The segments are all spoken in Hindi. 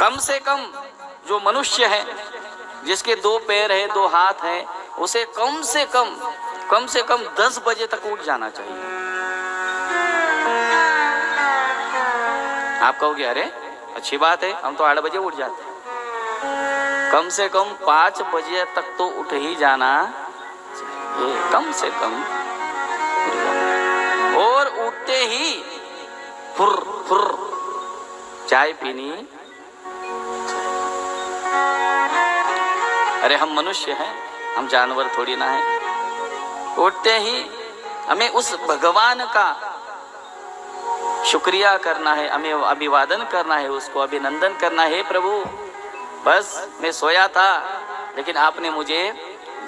कम से कम जो मनुष्य है जिसके 2 पैर है 2 हाथ है, उसे कम से कम 10 बजे तक उठ जाना चाहिए। आप कहोगे अरे अच्छी बात है, हम तो 8 बजे उठ जाते हैं। कम से कम 5 बजे तक तो उठ ही जाना चाहिए, कम से कम। और उठते ही फुर चाय पीनी। अरे हम मनुष्य हैं, हम जानवर थोड़ी ना हैं। उठते ही हमें उस भगवान का शुक्रिया करना है, हमें अभिवादन करना है, उसको अभिनंदन करना है। प्रभु बस मैं सोया था लेकिन आपने मुझे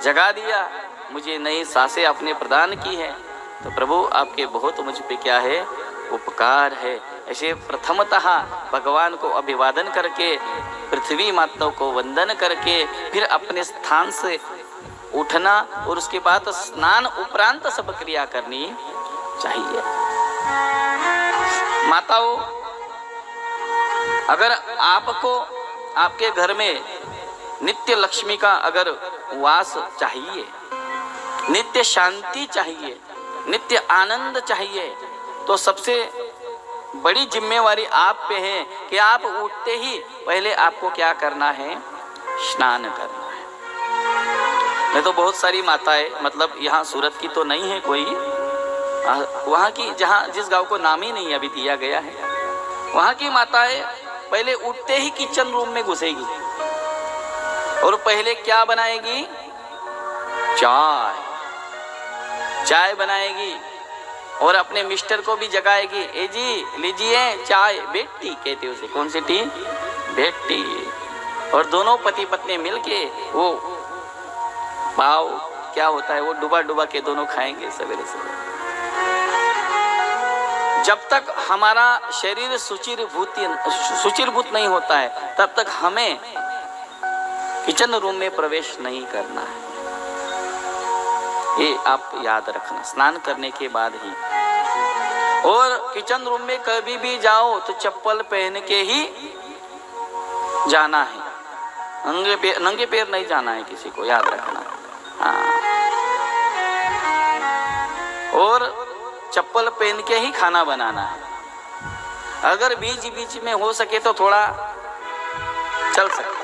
जगा दिया, मुझे नई सांसें आपने प्रदान की है, तो प्रभु आपके बहुत मुझ पे क्या है उपकार है। ऐसे प्रथमतः भगवान को अभिवादन करके, पृथ्वी माता को वंदन करके फिर अपने स्थान से उठना और उसके बाद स्नान उपरांत सब क्रिया करनी चाहिए। माताओं, अगर आपको आपके घर में नित्य लक्ष्मी का अगर वास चाहिए, नित्य शांति चाहिए, नित्य आनंद चाहिए, तो सबसे बड़ी जिम्मेवारी आप पे है कि आप उठते ही पहले आपको क्या करना है, स्नान करना है। नहीं तो बहुत सारी माताएं, मतलब यहाँ सूरत की तो नहीं है कोई, वहाँ की जहाँ जिस गांव को नाम ही नहीं अभी दिया गया है, वहाँ की माताएं पहले उठते ही किचन रूम में घुसेगी और पहले क्या बनाएगी, चाय बनाएगी और अपने मिस्टर को भी जगाएगी। ए जी लीजिए चाय, बेटी कहते उसे, कौन सी टी, बेटी। और दोनों पति पत्नी मिलके वो पाव क्या होता है वो डुबा के दोनों खाएंगे सवेरे सवेरे। जब तक हमारा शरीर सुचिरभूत नहीं होता है तब तक हमें किचन रूम में प्रवेश नहीं करना है, ये आप याद रखना। स्नान करने के बाद ही, और किचन रूम में कभी भी जाओ तो चप्पल पहन के ही जाना है, नंगे पैर नहीं जाना है किसी को, याद रखना। हाँ, और चप्पल पहन के ही खाना बनाना है। अगर बीच में हो सके तो थोड़ा चल सकता,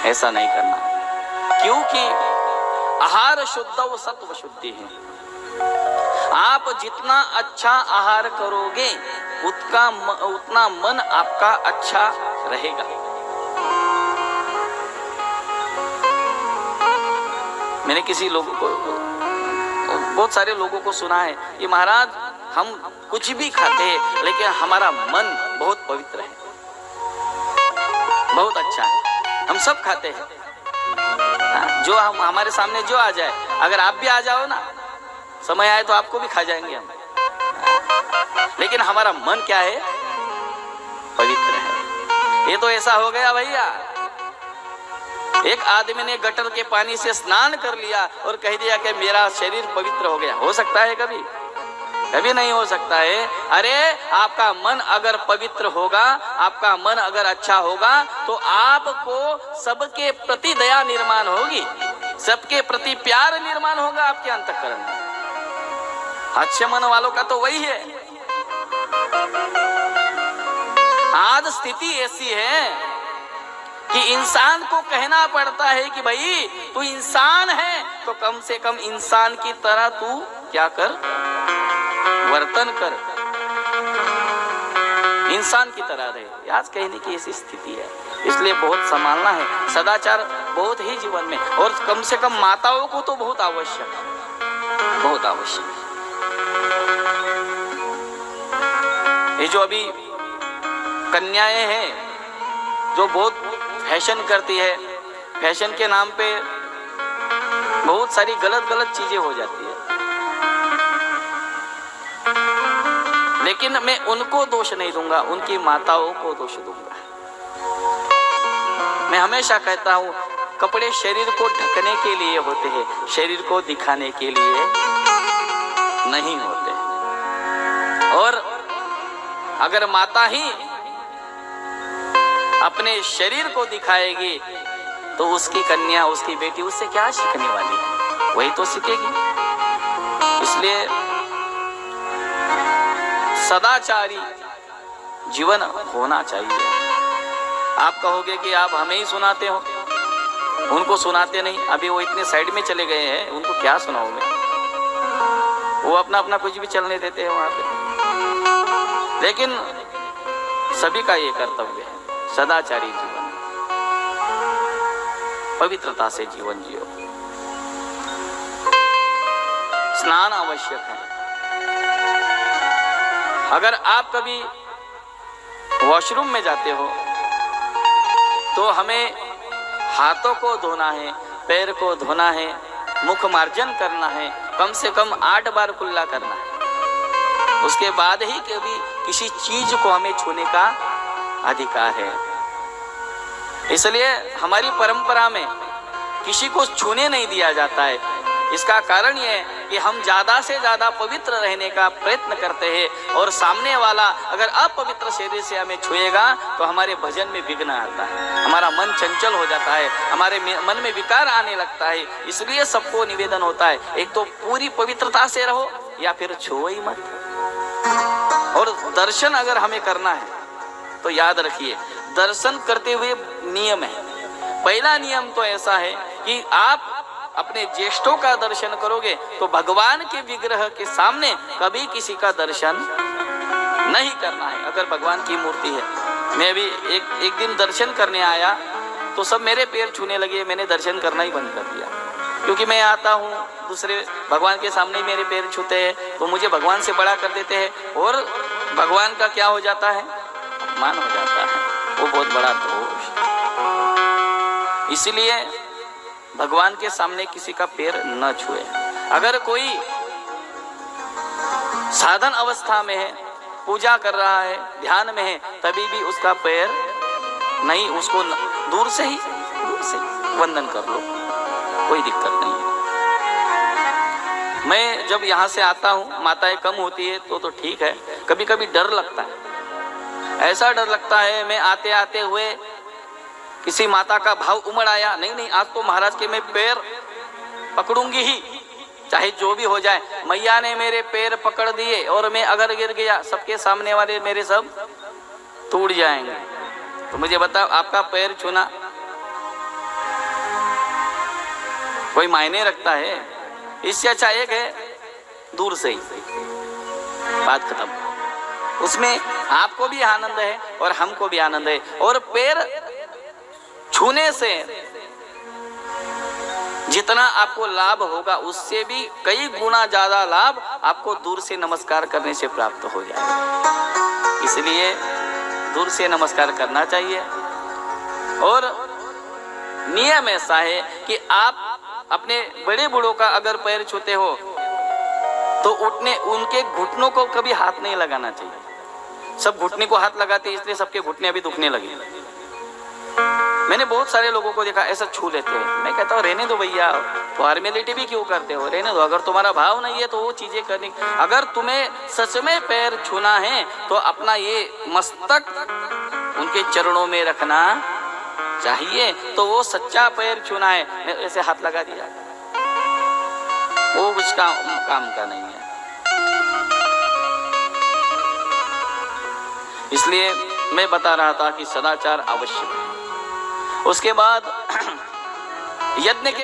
ऐसा नहीं करना, क्योंकि आहार शुद्ध व सत्व शुद्धि है। आप जितना अच्छा आहार करोगे उतना मन आपका अच्छा रहेगा। मैंने किसी लोगों को, बहुत सारे लोगों को सुना है कि महाराज हम कुछ भी खाते हैं लेकिन हमारा मन बहुत पवित्र है, बहुत अच्छा है, हम सब खाते हैं, जो हम हमारे सामने जो आ जाए, अगर आप भी आ जाओ ना, समय आए तो आपको भी खा जाएंगे हम, लेकिन हमारा मन क्या है, पवित्र है। ये तो ऐसा हो गया भैया, एक आदमी ने गटर के पानी से स्नान कर लिया और कह दिया कि मेरा शरीर पवित्र हो गया। हो सकता है कभी? कभी नहीं हो सकता है। अरे आपका मन अगर पवित्र होगा, आपका मन अगर अच्छा होगा तो आपको सबके प्रति दया निर्माण होगी, सबके प्रति प्यार निर्माण होगा आपके अंतःकरण में। अच्छे मन वालों का तो वही है। आज स्थिति ऐसी है कि इंसान को कहना पड़ता है कि भाई तू इंसान है तो कम से कम इंसान की तरह तू क्या कर, वर्तन कर, इंसान की तरह रहे। आज कहने की ऐसी स्थिति है, इसलिए बहुत संभालना है। सदाचार बहुत ही जीवन में, और कम से कम माताओं को तो बहुत आवश्यक है, बहुत आवश्यक है। ये जो अभी कन्याएं हैं जो बहुत फैशन करती है, फैशन के नाम पे बहुत सारी गलत चीजें हो जाती है, लेकिन मैं उनको दोष नहीं दूंगा, उनकी माताओं को दोष दूंगा। मैं हमेशा कहता हूं कपड़े शरीर को ढकने के लिए होते हैं, शरीर को दिखाने के लिए नहीं होते। और अगर माता ही अपने शरीर को दिखाएगी तो उसकी कन्या, उसकी बेटी उससे क्या सीखने वाली है? वही तो सीखेगी। इसलिए सदाचारी जीवन होना चाहिए। आप कहोगे कि आप हमें ही सुनाते हो, उनको सुनाते नहीं। अभी वो इतने साइड में चले गए हैं, उनको क्या सुनाओगे? वो अपना अपना कुछ भी चलने देते हैं वहां पे। लेकिन सभी का ये कर्तव्य है, सदाचारी जीवन, पवित्रता से जीवन जियो। स्नान आवश्यक है। अगर आप कभी वॉशरूम में जाते हो तो हमें हाथों को धोना है, पैर को धोना है, मुख मार्जन करना है, कम से कम 8 बार कुल्ला करना है। उसके बाद ही कभी किसी चीज को हमें छूने का अधिकार है। इसलिए हमारी परंपरा में किसी को छूने नहीं दिया जाता है। इसका कारण यह है कि हम ज्यादा से ज्यादा पवित्र रहने का प्रयत्न करते हैं और सामने वाला अगर अपवित्र शरीर से हमें छुएगा तो हमारे भजन में विघ्न आता है, हमारा मन चंचल हो जाता है, हमारे मन में विकार आने लगता है। इसलिए सबको निवेदन होता है, एक तो पूरी पवित्रता से रहो या फिर छुओ ही मत। और दर्शन अगर हमें करना है तो याद रखिए, दर्शन करते हुए नियम है। पहला नियम तो ऐसा है कि आप अपने ज्येष्ठों का दर्शन करोगे तो भगवान के विग्रह के सामने कभी किसी का दर्शन नहीं करना है। अगर भगवान की मूर्ति है, मैं भी एक दिन दर्शन करने आया तो सब मेरे पैर छूने लगे, मैंने दर्शन करना ही बंद कर दिया। क्योंकि मैं आता हूँ, दूसरे भगवान के सामने मेरे पैर छूते हैं तो मुझे भगवान से बड़ा कर देते हैं और भगवान का क्या हो जाता है? अपमान हो जाता है। वो बहुत बड़ा दोष। इसलिए भगवान के सामने किसी का पैर न छुए। अगर कोई साधन अवस्था में है, पूजा कर रहा है, ध्यान में है, तभी भी उसका पैर नहीं, उसको दूर से वंदन कर लो, कोई दिक्कत नहीं है। मैं जब यहाँ से आता हूँ, माताएं कम होती है तो ठीक है, कभी कभी डर लगता है। ऐसा डर लगता है, मैं आते आते हुए किसी माता का भाव उमड़ आया, नहीं आज तो महाराज के मैं पैर पकड़ूंगी ही, चाहे जो भी हो जाए। मैया ने मेरे पैर पकड़ दिए और मैं अगर गिर गया, सबके सामने वाले मेरे सब टूट जाएंगे। तो मुझे बताओ, आपका पैर छूना कोई मायने रखता है? इससे अच्छा एक है दूर से ही बात खत्म। उसमें आपको भी आनंद है और हमको भी आनंद है। और पैर छूने से जितना आपको लाभ होगा उससे भी कई गुना ज्यादा लाभ आपको दूर से नमस्कार करने से प्राप्त हो जाएगा। इसलिए दूर से नमस्कार करना चाहिए। और नियम ऐसा है कि आप अपने बड़े बूढ़ों का अगर पैर छूते हो तो उनके घुटनों को कभी हाथ नहीं लगाना चाहिए। सब घुटने को हाथ लगाते हैं, इसलिए सबके घुटने अभी दुखने लगे। मैंने बहुत सारे लोगों को देखा ऐसा छू लेते हैं। मैं कहता हूँ रहने दो भैया, फॉर्मेलिटी भी क्यों करते हो, रहने दो। अगर तुम्हारा भाव नहीं है तो वो चीजें करनी। अगर तुम्हें सच में पैर छूना है तो अपना ये मस्तक उनके चरणों में रखना चाहिए। तो वो सच्चा पैर छूना है, ऐसे हाथ लगा दिया, वो कुछ काम का नहीं है। इसलिए मैं बता रहा था कि सदाचार आवश्यक है। उसके बाद यज्ञ के